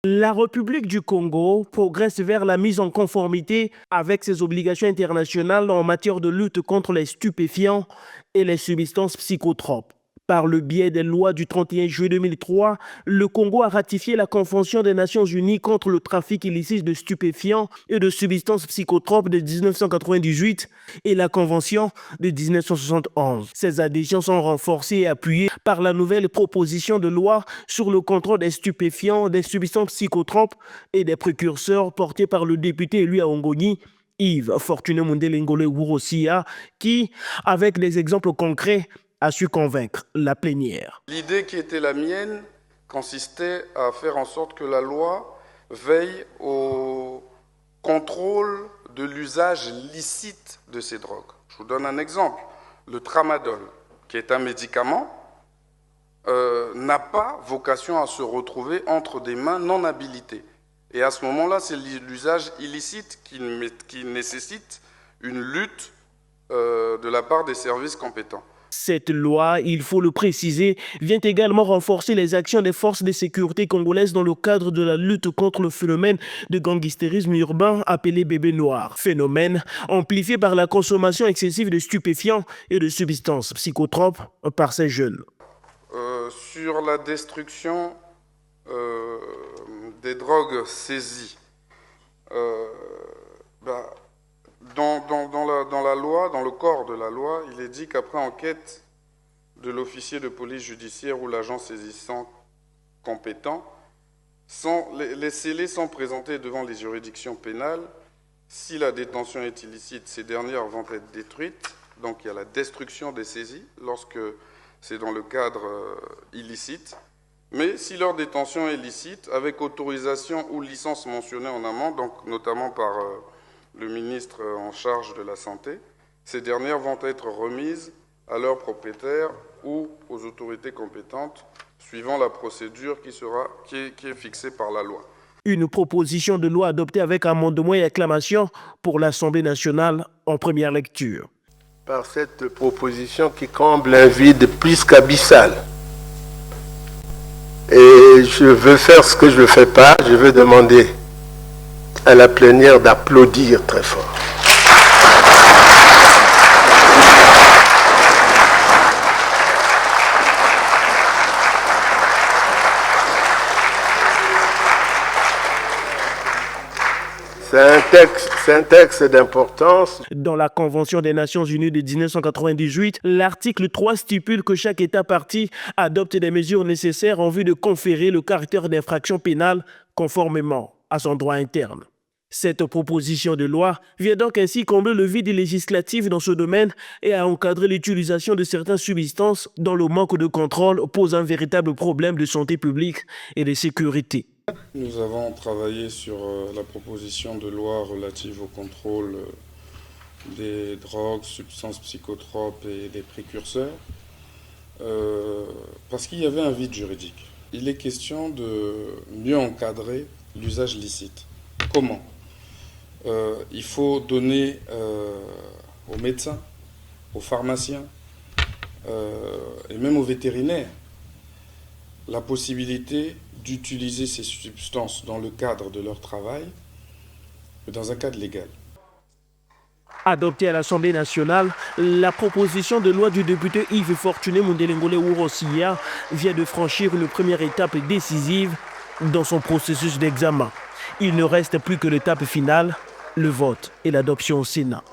La République du Congo progresse vers la mise en conformité avec ses obligations internationales en matière de lutte contre les stupéfiants et les substances psychotropes. Par le biais des lois du 31 juillet 2003, le Congo a ratifié la Convention des Nations Unies contre le trafic illicite de stupéfiants et de substances psychotropes de 1998 et la Convention de 1971. Ces adhésions sont renforcées et appuyées par la nouvelle proposition de loi sur le contrôle des stupéfiants, des substances psychotropes et des précurseurs portée par le député élu à Ongoni, Yves Fortuné Mundele Ngolé Wurosia, qui, avec des exemples concrets, a su convaincre la plénière. L'idée qui était la mienne consistait à faire en sorte que la loi veille au contrôle de l'usage licite de ces drogues. Je vous donne un exemple. Le tramadol, qui est un médicament, n'a pas vocation à se retrouver entre des mains non habilitées. Et à ce moment-là, c'est l'usage illicite qui nécessite une lutte de la part des services compétents. Cette loi, il faut le préciser, vient également renforcer les actions des forces de sécurité congolaises dans le cadre de la lutte contre le phénomène de gangstérisme urbain appelé bébé noir. Phénomène amplifié par la consommation excessive de stupéfiants et de substances psychotropes par ces jeunes. Sur la destruction des drogues saisies, dans la loi, dans le corps de la loi, il est dit qu'après enquête de l'officier de police judiciaire ou l'agent saisissant compétent, les scellés sont présentés devant les juridictions pénales. Si la détention est illicite, ces dernières vont être détruites. Donc il y a la destruction des saisies lorsque c'est dans le cadre illicite. Mais si leur détention est licite, avec autorisation ou licence mentionnée en amont, donc notamment par le ministre en charge de la Santé, ces dernières vont être remises à leurs propriétaires ou aux autorités compétentes, suivant la procédure qui est fixée par la loi. Une proposition de loi adoptée avec amendement et acclamation pour l'Assemblée nationale en première lecture. Par cette proposition qui comble un vide plus qu'abyssal. Et je veux faire ce que je ne fais pas, je veux demander à la plénière d'applaudir très fort. C'est un texte d'importance. Dans la Convention des Nations Unies de 1998, l'article 3 stipule que chaque État partie adopte des mesures nécessaires en vue de conférer le caractère d'infraction pénale conformément à son droit interne. Cette proposition de loi vient donc ainsi combler le vide législatif dans ce domaine et à encadrer l'utilisation de certaines substances dont le manque de contrôle pose un véritable problème de santé publique et de sécurité. Nous avons travaillé sur la proposition de loi relative au contrôle des drogues, substances psychotropes et des précurseurs parce qu'il y avait un vide juridique. Il est question de mieux encadrer l'usage licite. Comment ? Il faut donner aux médecins, aux pharmaciens et même aux vétérinaires la possibilité d'utiliser ces substances dans le cadre de leur travail, mais dans un cadre légal. Adoptée à l'Assemblée nationale, la proposition de loi du député Yves Fortuné Mundele Ngolé Wurosia vient de franchir une première étape décisive dans son processus d'examen. Il ne reste plus que l'étape finale, le vote et l'adoption au Sénat.